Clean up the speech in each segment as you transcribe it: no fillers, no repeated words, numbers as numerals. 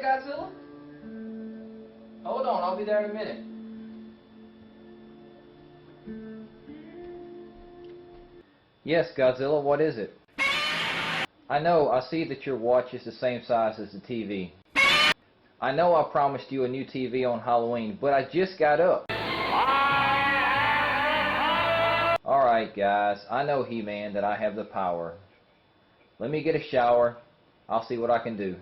Godzilla? Hold on, I'll be there in a minute. Yes, Godzilla, what is it? I know, I see that your watch is the same size as the TV. I know I promised you a new TV on Halloween, but I just got up. Alright guys, I know He-Man that I have the power. Let me get a shower, I'll see what I can do.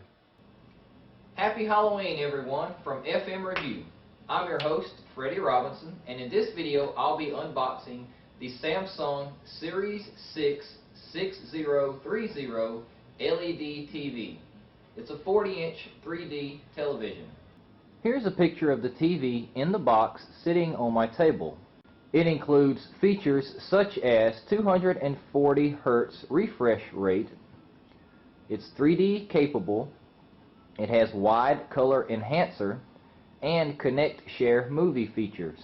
Happy Halloween everyone from FMRevu. I'm your host, Freddie Robinson, and in this video I'll be unboxing the Samsung Series 6 6030 LED TV. It's a 40-inch 3D television. Here's a picture of the TV in the box sitting on my table. It includes features such as 240 Hz refresh rate. It's 3D capable. It has wide color enhancer and connect share movie features.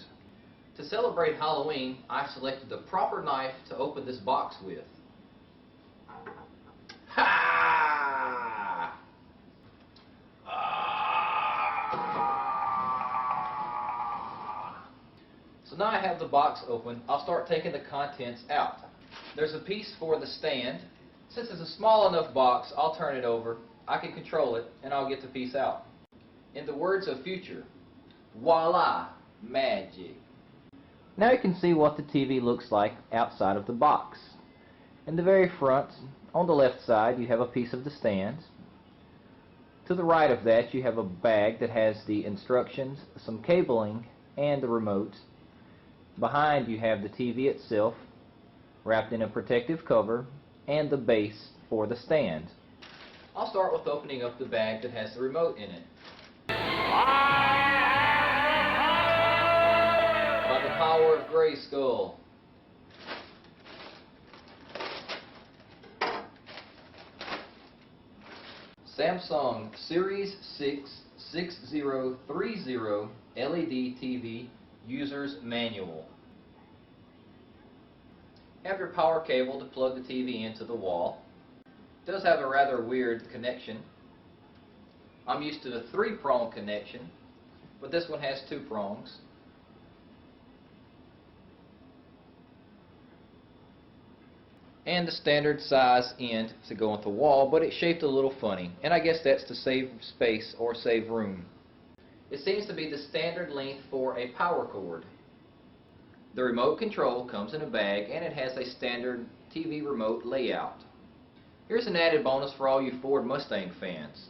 To celebrate Halloween, I selected the proper knife to open this box with. Ha! So now I have the box open, I'll start taking the contents out. There's a piece for the stand. Since it's a small enough box, I'll turn it over. I can control it, and I'll get the piece out. In the words of Future, voila, magic. Now you can see what the TV looks like outside of the box. In the very front, on the left side, you have a piece of the stand. To the right of that, you have a bag that has the instructions, some cabling, and the remote. Behind, you have the TV itself, wrapped in a protective cover, and the base for the stand. I'll start with opening up the bag that has the remote in it. By the power of Grayskull. Samsung Series 6 6030 LED TV User's Manual. Have your power cable to plug the TV into the wall. It does have a rather weird connection. I'm used to the 3-prong connection, but this one has 2 prongs. And the standard size end to go on the wall, but it's shaped a little funny, and I guess that's to save space or save room. It seems to be the standard length for a power cord. The remote control comes in a bag, and it has a standard TV remote layout. Here's an added bonus for all you Ford Mustang fans.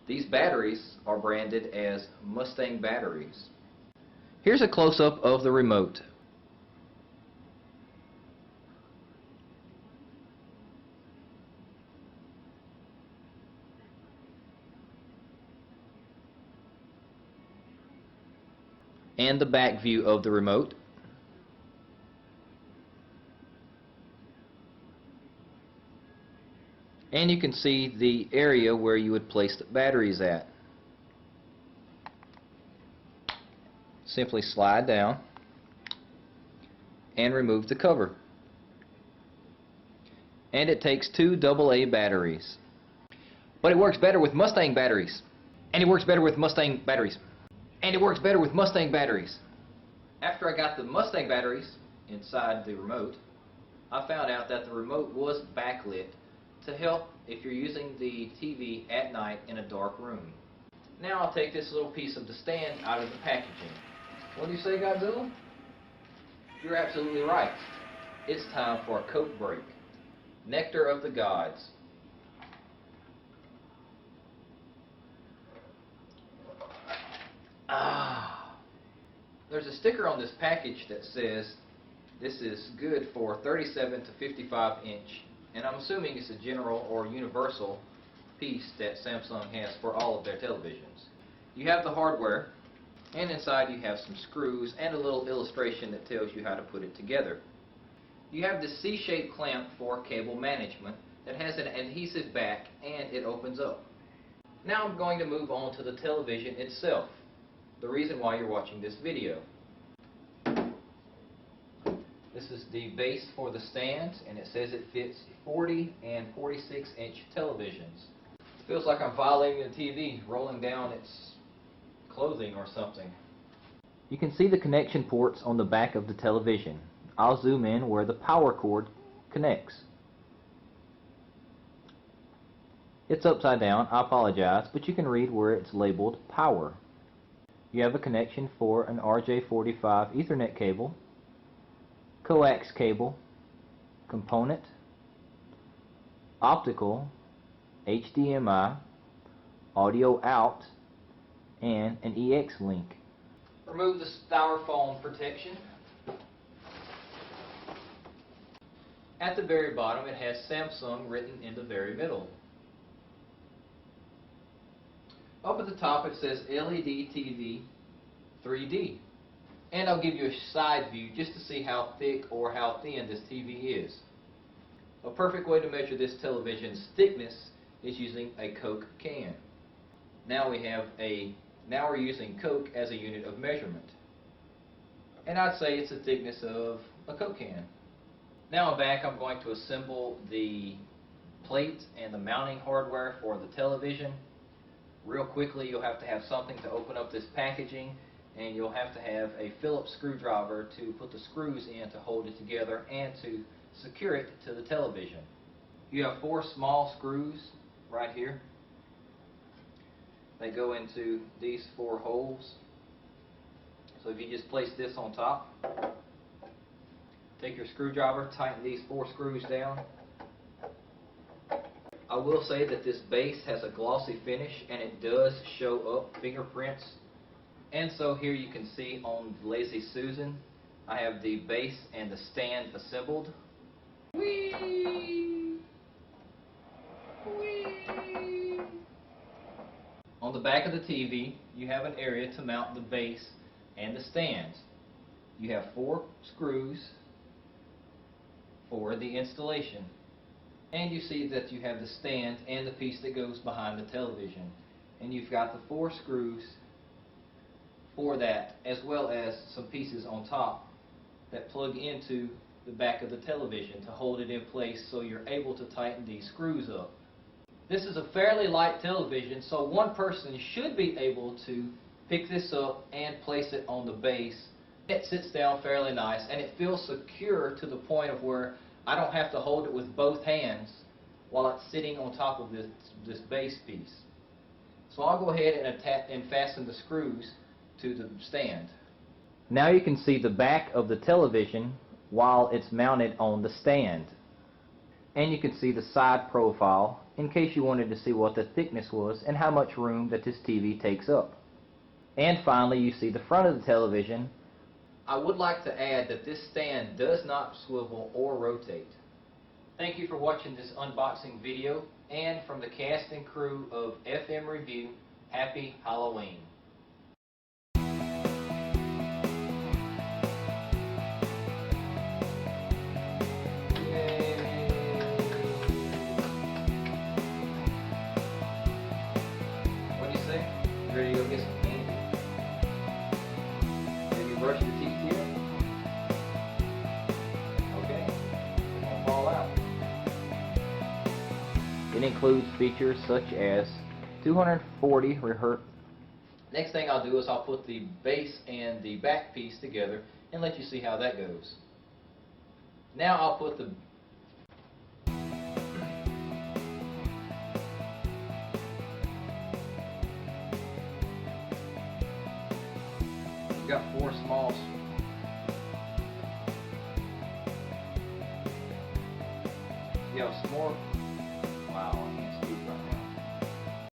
These batteries are branded as Mustang batteries. Here's a close-up of the remote. And the back view of the remote. And you can see the area where you would place the batteries at. Simply slide down and remove the cover. And it takes 2 AA batteries. But it works better with Mustang batteries. And it works better with Mustang batteries. And it works better with Mustang batteries. After I got the Mustang batteries inside the remote, I found out that the remote was backlit to help if you're using the TV at night in a dark room. Now I'll take this little piece of the stand out of the packaging. What do you say, Godzilla? You're absolutely right. It's time for a Coke break. Nectar of the Gods. There's a sticker on this package that says this is good for 37 to 55 inch, and I'm assuming it's a general or universal piece that Samsung has for all of their televisions. You have the hardware, and inside you have some screws and a little illustration that tells you how to put it together. You have this C-shaped clamp for cable management that has an adhesive back, and it opens up. Now I'm going to move on to the television itself, the reason why you're watching this video. This is the base for the stand, and it says it fits 40 and 46 inch televisions. Feels like I'm violating the TV, rolling down its clothing or something. You can see the connection ports on the back of the television. I'll zoom in where the power cord connects. It's upside down, I apologize, but you can read where it's labeled power. You have a connection for an RJ45 Ethernet cable, coax cable, component, optical, HDMI, audio out, and an EX link. Remove the styrofoam protection. At the very bottom it has Samsung written in the very middle. Up at the top it says LED TV 3D. And I'll give you a side view just to see how thick or how thin this TV is. A perfect way to measure this television's thickness is using a Coke can. Now we're using Coke as a unit of measurement. And I'd say it's a thickness of a Coke can. Now I'm going to assemble the plate and the mounting hardware for the television. Real quickly, you'll have to have something to open up this packaging, and you'll have to have a Phillips screwdriver to put the screws in to hold it together and to secure it to the television. You have 4 small screws right here. They go into these 4 holes. So if you just place this on top, take your screwdriver, tighten these 4 screws down. I will say that this base has a glossy finish and it does show up fingerprints. And so here you can see on Lazy Susan, I have the base and the stand assembled. Whee! Whee! On the back of the TV, you have an area to mount the base and the stand. You have 4 screws for the installation. And you see that you have the stand and the piece that goes behind the television. And you've got the 4 screws for that, as well as some pieces on top that plug into the back of the television to hold it in place so you're able to tighten these screws up. This is a fairly light television, so one person should be able to pick this up and place it on the base. It sits down fairly nice and it feels secure to the point of where I don't have to hold it with both hands while it's sitting on top of this base piece. So I'll go ahead and fasten the screws to the stand. Now you can see the back of the television while it's mounted on the stand. And you can see the side profile in case you wanted to see what the thickness was and how much room that this TV takes up. And finally you see the front of the television. I would like to add that this stand does not swivel or rotate. Thank you for watching this unboxing video, and from the cast and crew of FMRevu, Happy Halloween. Yay. What do you say? You ready to go get some candy? Have you brushed your teeth yet? Okay. It won't fall out. It includes features such as 240 Hz. Next thing I'll do is I'll put the base and the back piece together and let you see how that goes. Now I'll put the We've got 4 small. You have some more